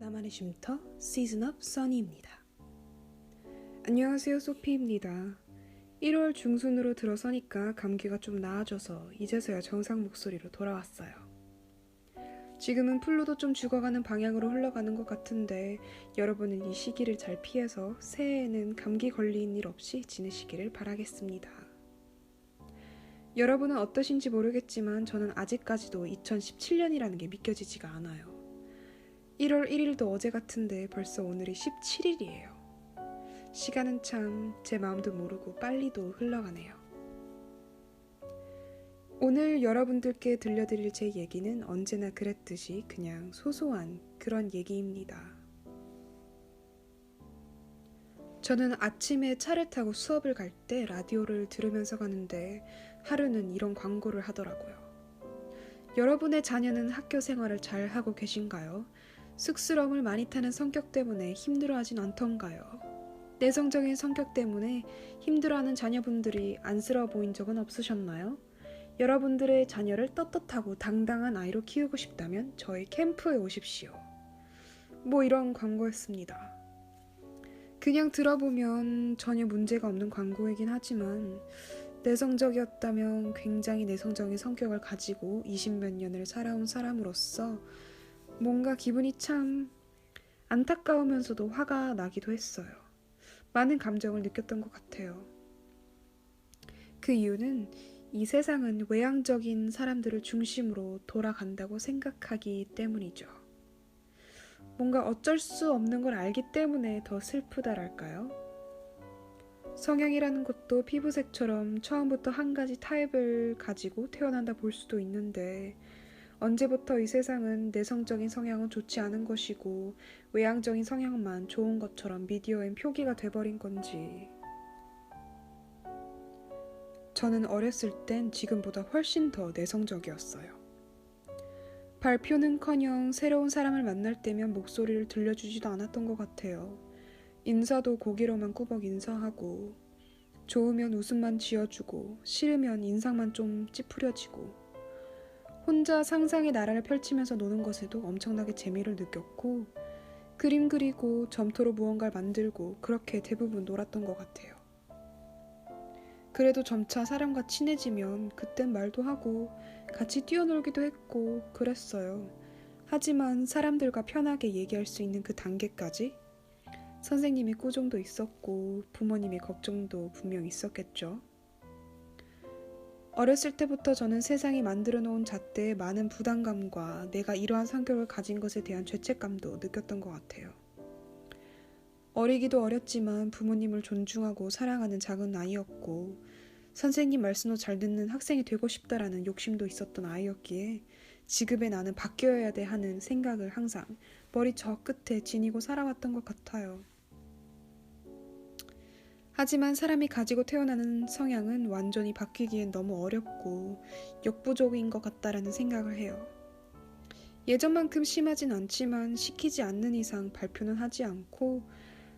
나만의 쉼터 시즌업 써니입니다. 안녕하세요, 소피입니다. 1월 중순으로 들어서니까 감기가 좀 나아져서 이제서야 정상 목소리로 돌아왔어요. 지금은 플루도 좀 죽어가는 방향으로 흘러가는 것 같은데 여러분은 이 시기를 잘 피해서 새해에는 감기 걸린 일 없이 지내시기를 바라겠습니다. 여러분은 어떠신지 모르겠지만 저는 아직까지도 2017년이라는 게 믿겨지지가 않아요. 1월 1일도 어제 같은데 벌써 오늘이 17일이에요. 시간은 참 제 마음도 모르고 빨리도 흘러가네요. 오늘 여러분들께 들려드릴 제 얘기는 언제나 그랬듯이 그냥 소소한 그런 얘기입니다. 저는 아침에 차를 타고 수업을 갈 때 라디오를 들으면서 가는데 하루는 이런 광고를 하더라고요. 여러분의 자녀는 학교 생활을 잘 하고 계신가요? 쑥스러움을 많이 타는 성격 때문에 힘들어하진 않던가요? 내성적인 성격 때문에 힘들어하는 자녀분들이 안쓰러워 보인 적은 없으셨나요? 여러분들의 자녀를 떳떳하고 당당한 아이로 키우고 싶다면 저희 캠프에 오십시오. 뭐 이런 광고였습니다. 그냥 들어보면 전혀 문제가 없는 광고이긴 하지만 내성적이었다면 굉장히 내성적인 성격을 가지고 20몇 년을 살아온 사람으로서 뭔가 기분이 참 안타까우면서도 화가 나기도 했어요. 많은 감정을 느꼈던 것 같아요. 그 이유는 이 세상은 외향적인 사람들을 중심으로 돌아간다고 생각하기 때문이죠. 뭔가 어쩔 수 없는 걸 알기 때문에 더 슬프다랄까요? 성향이라는 것도 피부색처럼 처음부터 한 가지 타입을 가지고 태어난다 볼 수도 있는데 언제부터 이 세상은 내성적인 성향은 좋지 않은 것이고 외향적인 성향만 좋은 것처럼 미디어엔 표기가 돼버린 건지. 저는 어렸을 땐 지금보다 훨씬 더 내성적이었어요. 발표는커녕 새로운 사람을 만날 때면 목소리를 들려주지도 않았던 것 같아요. 인사도 고개로만 꾸벅 인사하고 좋으면 웃음만 지어주고 싫으면 인상만 좀 찌푸려지고 혼자 상상의 나라를 펼치면서 노는 것에도 엄청나게 재미를 느꼈고 그림 그리고 점토로 무언가를 만들고 그렇게 대부분 놀았던 것 같아요. 그래도 점차 사람과 친해지면 그땐 말도 하고 같이 뛰어놀기도 했고 그랬어요. 하지만 사람들과 편하게 얘기할 수 있는 그 단계까지 선생님의 꾸중도 있었고 부모님의 걱정도 분명 있었겠죠. 어렸을 때부터 저는 세상이 만들어 놓은 잣대에 많은 부담감과 내가 이러한 성격을 가진 것에 대한 죄책감도 느꼈던 것 같아요. 어리기도 어렸지만 부모님을 존중하고 사랑하는 작은 아이였고 선생님 말씀도 잘 듣는 학생이 되고 싶다라는 욕심도 있었던 아이였기에 지금의 나는 바뀌어야 돼 하는 생각을 항상 머리 저 끝에 지니고 살아왔던 것 같아요. 하지만 사람이 가지고 태어나는 성향은 완전히 바뀌기엔 너무 어렵고 역부족인 것 같다라는 생각을 해요. 예전만큼 심하진 않지만 시키지 않는 이상 발표는 하지 않고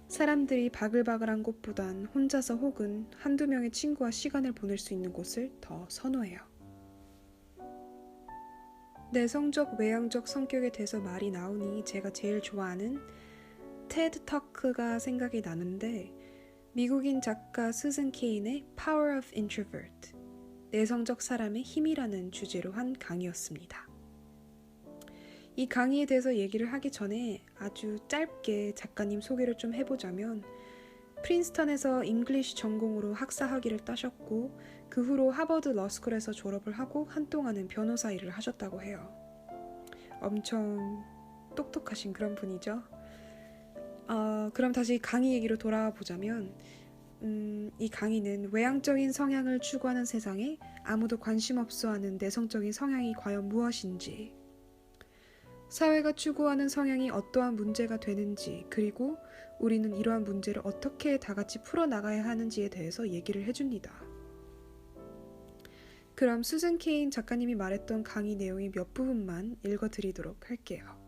사람들이 바글바글한 곳보단 혼자서 혹은 한두 명의 친구와 시간을 보낼 수 있는 곳을 더 선호해요. 내성적, 외향적 성격에 대해서 말이 나오니 제가 제일 좋아하는 테드 터크가 생각이 나는데 미국인 작가 수즌 케인의 Power of Introvert, 내성적 사람의 힘이라는 주제로 한 강의였습니다. 이 강의에 대해서 얘기를 하기 전에 아주 짧게 작가님 소개를 좀 해보자면 프린스턴에서 잉글리시 전공으로 학사 학위를 따셨고 그 후로 하버드 러스쿨에서 졸업을 하고 한동안은 변호사 일을 하셨다고 해요. 엄청 똑똑하신 그런 분이죠. 그럼 다시 강의 얘기로 돌아와 보자면 이 강의는 외향적인 성향을 추구하는 세상에 아무도 관심 없어하는 내성적인 성향이 과연 무엇인지, 사회가 추구하는 성향이 어떠한 문제가 되는지, 그리고 우리는 이러한 문제를 어떻게 다 같이 풀어나가야 하는지에 대해서 얘기를 해줍니다. 그럼 수즌 케인 작가님이 말했던 강의 내용의 몇 부분만 읽어드리도록 할게요.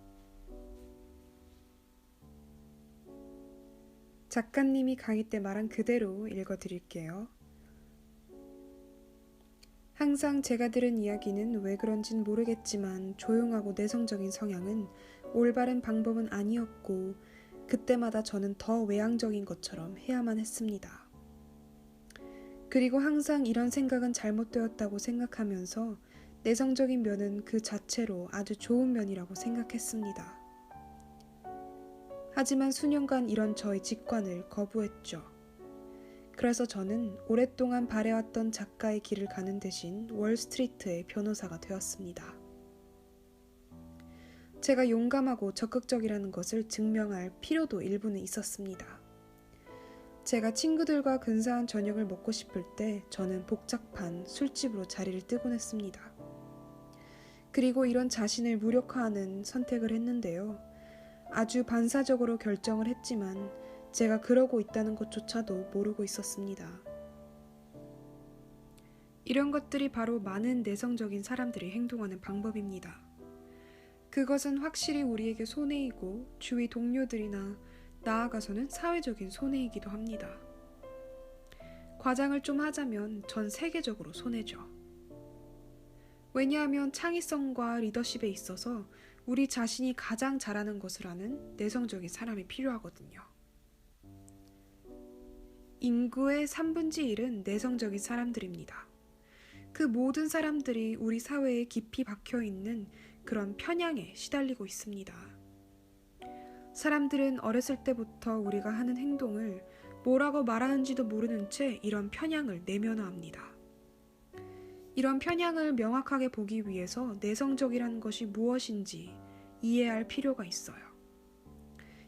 작가님이 강의 때 말한 그대로 읽어드릴게요. 항상 제가 들은 이야기는 왜 그런진 모르겠지만 조용하고 내성적인 성향은 올바른 방법은 아니었고 그때마다 저는 더 외향적인 것처럼 해야만 했습니다. 그리고 항상 이런 생각은 잘못되었다고 생각하면서 내성적인 면은 그 자체로 아주 좋은 면이라고 생각했습니다. 하지만 수년간 이런 저의 직관을 거부했죠. 그래서 저는 오랫동안 바래왔던 작가의 길을 가는 대신 월스트리트의 변호사가 되었습니다. 제가 용감하고 적극적이라는 것을 증명할 필요도 일부는 있었습니다. 제가 친구들과 근사한 저녁을 먹고 싶을 때 저는 복잡한 술집으로 자리를 뜨곤 했습니다. 그리고 이런 자신을 무력화하는 선택을 했는데요. 아주 반사적으로 결정을 했지만 제가 그러고 있다는 것조차도 모르고 있었습니다. 이런 것들이 바로 많은 내성적인 사람들이 행동하는 방법입니다. 그것은 확실히 우리에게 손해이고 주위 동료들이나 나아가서는 사회적인 손해이기도 합니다. 과장을 좀 하자면 전 세계적으로 손해죠. 왜냐하면 창의성과 리더십에 있어서 우리 자신이 가장 잘하는 것을 아는 내성적인 사람이 필요하거든요. 인구의 3분의 1은 내성적인 사람들입니다. 그 모든 사람들이 우리 사회에 깊이 박혀있는 그런 편향에 시달리고 있습니다. 사람들은 어렸을 때부터 우리가 하는 행동을 뭐라고 말하는지도 모르는 채 이런 편향을 내면화합니다. 이런 편향을 명확하게 보기 위해서 내성적이라는 것이 무엇인지 이해할 필요가 있어요.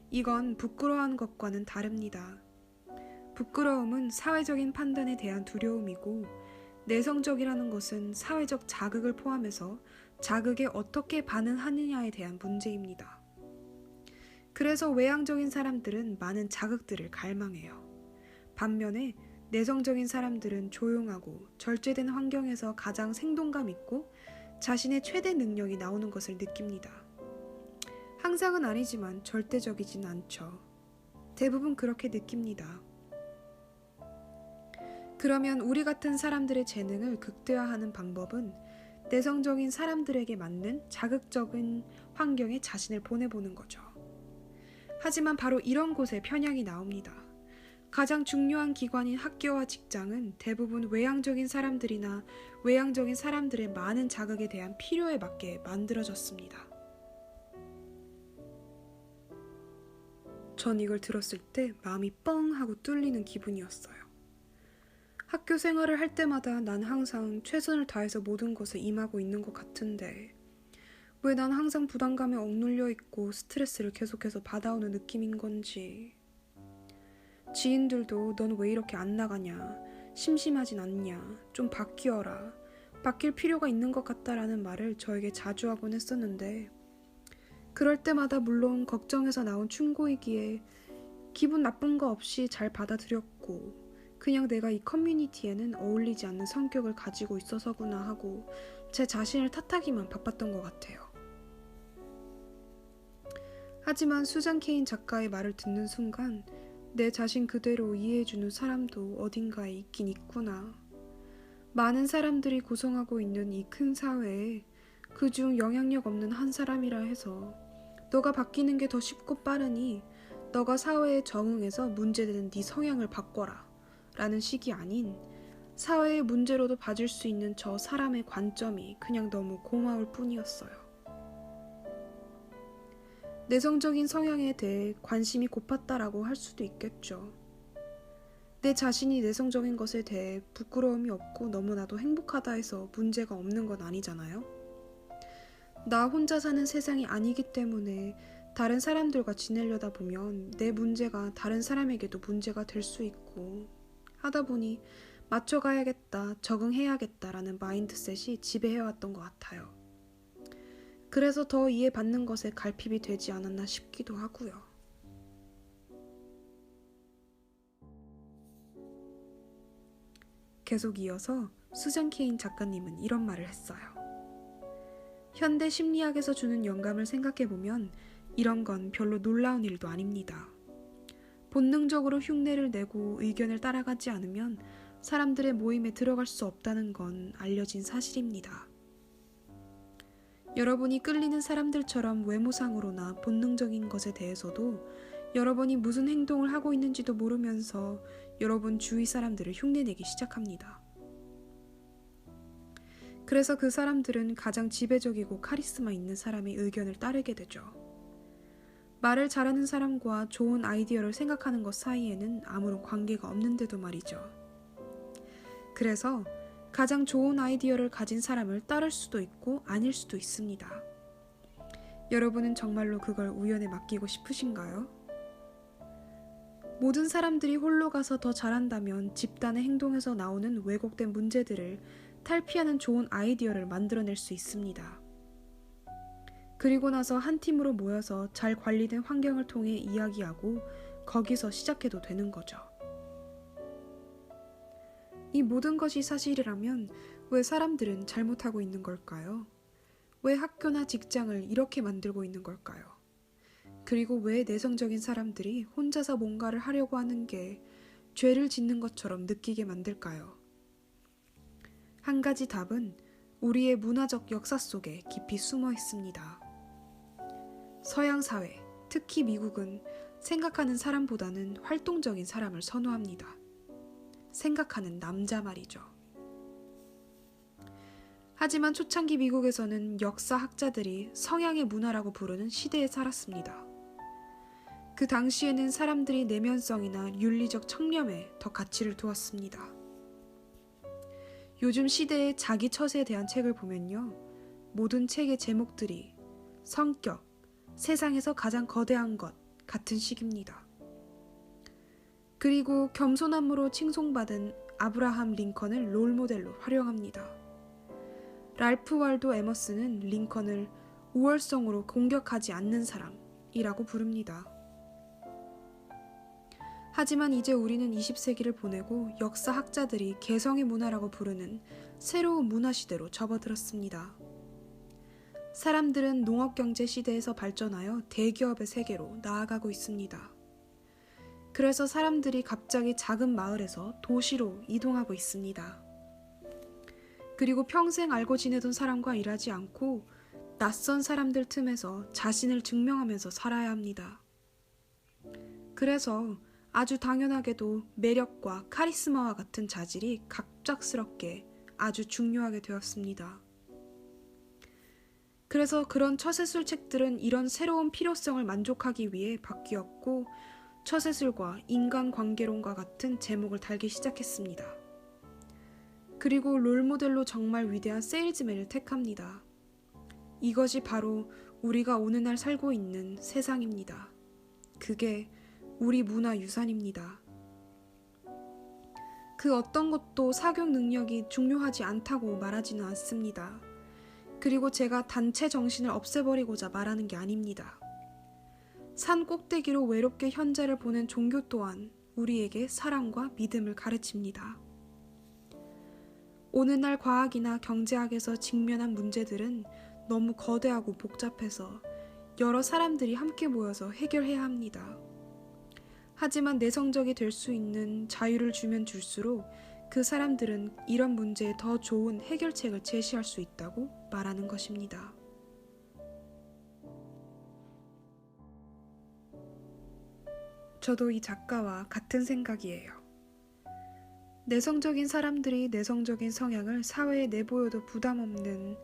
이건 부끄러워하는 것과는 다릅니다. 부끄러움은 사회적인 판단에 대한 두려움이고 내성적이라는 것은 사회적 자극을 포함해서 자극에 어떻게 반응하느냐에 대한 문제입니다. 그래서 외향적인 사람들은 많은 자극들을 갈망해요. 반면에 내성적인 사람들은 조용하고 절제된 환경에서 가장 생동감 있고 자신의 최대 능력이 나오는 것을 느낍니다. 항상은 아니지만 절대적이진 않죠. 대부분 그렇게 느낍니다. 그러면 우리 같은 사람들의 재능을 극대화하는 방법은 내성적인 사람들에게 맞는 자극적인 환경에 자신을 보내보는 거죠. 하지만 바로 이런 곳에 편향이 나옵니다. 가장 중요한 기관인 학교와 직장은 대부분 외향적인 사람들이나 외향적인 사람들의 많은 자극에 대한 필요에 맞게 만들어졌습니다. 전 이걸 들었을 때 마음이 뻥 하고 뚫리는 기분이었어요. 학교 생활을 할 때마다 난 항상 최선을 다해서 모든 것에 임하고 있는 것 같은데 왜 난 항상 부담감에 억눌려 있고 스트레스를 계속해서 받아오는 느낌인 건지. 지인들도 넌 왜 이렇게 안 나가냐, 심심하진 않냐, 좀 바뀌어라, 바뀔 필요가 있는 것 같다라는 말을 저에게 자주 하곤 했었는데 그럴 때마다 물론 걱정해서 나온 충고이기에 기분 나쁜 거 없이 잘 받아들였고 그냥 내가 이 커뮤니티에는 어울리지 않는 성격을 가지고 있어서구나 하고 제 자신을 탓하기만 바빴던 것 같아요. 하지만 수잔 케인 작가의 말을 듣는 순간 내 자신 그대로 이해해주는 사람도 어딘가에 있긴 있구나. 많은 사람들이 구성하고 있는 이 큰 사회에 그중 영향력 없는 한 사람이라 해서 너가 바뀌는 게 더 쉽고 빠르니 너가 사회에 적응해서 문제되는 네 성향을 바꿔라 라는 식이 아닌 사회의 문제로도 봐줄 수 있는 저 사람의 관점이 그냥 너무 고마울 뿐이었어요. 내성적인 성향에 대해 관심이 고팠다라고 할 수도 있겠죠. 내 자신이 내성적인 것에 대해 부끄러움이 없고 너무나도 행복하다 해서 문제가 없는 건 아니잖아요. 나 혼자 사는 세상이 아니기 때문에 다른 사람들과 지내려다 보면 내 문제가 다른 사람에게도 문제가 될 수 있고 하다 보니 맞춰가야겠다, 적응해야겠다라는 마인드셋이 지배해왔던 것 같아요. 그래서 더 이해받는 것에 갈핍이 되지 않았나 싶기도 하고요. 계속 이어서 수잔 케인 작가님은 이런 말을 했어요. 현대 심리학에서 주는 영감을 생각해보면 이런 건 별로 놀라운 일도 아닙니다. 본능적으로 흉내를 내고 의견을 따라가지 않으면 사람들의 모임에 들어갈 수 없다는 건 알려진 사실입니다. 여러분이 끌리는 사람들처럼 외모상으로나 본능적인 것에 대해서도 여러분이 무슨 행동을 하고 있는지도 모르면서 여러분 주위 사람들을 흉내내기 시작합니다. 그래서 그 사람들은 가장 지배적이고 카리스마 있는 사람의 의견을 따르게 되죠. 말을 잘하는 사람과 좋은 아이디어를 생각하는 것 사이에는 아무런 관계가 없는데도 말이죠. 그래서 가장 좋은 아이디어를 가진 사람을 따를 수도 있고 아닐 수도 있습니다. 여러분은 정말로 그걸 우연에 맡기고 싶으신가요? 모든 사람들이 홀로 가서 더 잘한다면 집단의 행동에서 나오는 왜곡된 문제들을 탈피하는 좋은 아이디어를 만들어낼 수 있습니다. 그리고 나서 한 팀으로 모여서 잘 관리된 환경을 통해 이야기하고 거기서 시작해도 되는 거죠. 이 모든 것이 사실이라면 왜 사람들은 잘못하고 있는 걸까요? 왜 학교나 직장을 이렇게 만들고 있는 걸까요? 그리고 왜 내성적인 사람들이 혼자서 뭔가를 하려고 하는 게 죄를 짓는 것처럼 느끼게 만들까요? 한 가지 답은 우리의 문화적 역사 속에 깊이 숨어 있습니다. 서양 사회, 특히 미국은 생각하는 사람보다는 활동적인 사람을 선호합니다. 생각하는 남자 말이죠. 하지만 초창기 미국에서는 역사학자들이 성향의 문화라고 부르는 시대에 살았습니다. 그 당시에는 사람들이 내면성이나 윤리적 청렴에 더 가치를 두었습니다. 요즘 시대의 자기 처세에 대한 책을 보면요. 모든 책의 제목들이 성격, 세상에서 가장 거대한 것 같은 식입니다. 그리고 겸손함으로 칭송받은 아브라함 링컨을 롤모델로 활용합니다. 랄프 월도 에머슨은 링컨을 우월성으로 공격하지 않는 사람이라고 부릅니다. 하지만 이제 우리는 20세기를 보내고 역사학자들이 개성의 문화라고 부르는 새로운 문화시대로 접어들었습니다. 사람들은 농업경제 시대에서 발전하여 대기업의 세계로 나아가고 있습니다. 그래서 사람들이 갑자기 작은 마을에서 도시로 이동하고 있습니다. 그리고 평생 알고 지내던 사람과 일하지 않고 낯선 사람들 틈에서 자신을 증명하면서 살아야 합니다. 그래서 아주 당연하게도 매력과 카리스마와 같은 자질이 갑작스럽게 아주 중요하게 되었습니다. 그래서 그런 처세술 책들은 이런 새로운 필요성을 만족하기 위해 바뀌었고 처세술과 인간관계론과 같은 제목을 달기 시작했습니다. 그리고 롤모델로 정말 위대한 세일즈맨을 택합니다. 이것이 바로 우리가 오늘날 살고 있는 세상입니다. 그게 우리 문화 유산입니다. 그 어떤 것도 사교 능력이 중요하지 않다고 말하지는 않습니다. 그리고 제가 단체 정신을 없애버리고자 말하는 게 아닙니다. 산 꼭대기로 외롭게 현자를 보낸 종교 또한 우리에게 사랑과 믿음을 가르칩니다. 오늘날 과학이나 경제학에서 직면한 문제들은 너무 거대하고 복잡해서 여러 사람들이 함께 모여서 해결해야 합니다. 하지만 내성적이 될 수 있는 자유를 주면 줄수록 그 사람들은 이런 문제에 더 좋은 해결책을 제시할 수 있다고 말하는 것입니다. 저도 이 작가와 같은 생각이에요. 내성적인 사람들이 내성적인 성향을 사회에 내보여도 부담 없는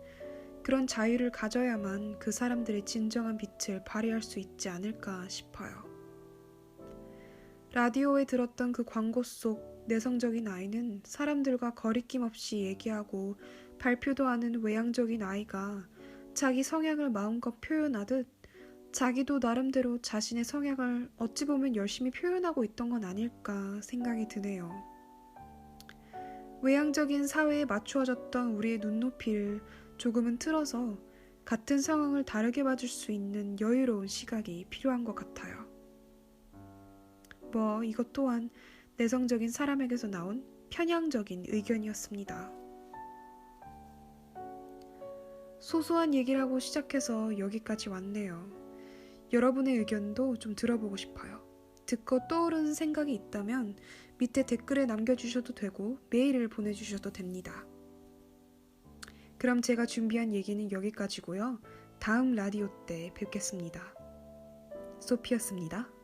그런 자유를 가져야만 그 사람들의 진정한 빛을 발휘할 수 있지 않을까 싶어요. 라디오에 들었던 그 광고 속 내성적인 아이는 사람들과 거리낌 없이 얘기하고 발표도 하는 외향적인 아이가 자기 성향을 마음껏 표현하듯 자기도 나름대로 자신의 성향을 어찌 보면 열심히 표현하고 있던 건 아닐까 생각이 드네요. 외향적인 사회에 맞추어졌던 우리의 눈높이를 조금은 틀어서 같은 상황을 다르게 봐줄 수 있는 여유로운 시각이 필요한 것 같아요. 이것 또한 내성적인 사람에게서 나온 편향적인 의견이었습니다. 소소한 얘기를 하고 시작해서 여기까지 왔네요. 여러분의 의견도 좀 들어보고 싶어요. 듣고 떠오르는 생각이 있다면 밑에 댓글에 남겨주셔도 되고 메일을 보내주셔도 됩니다. 그럼 제가 준비한 얘기는 여기까지고요. 다음 라디오 때 뵙겠습니다. 소피였습니다.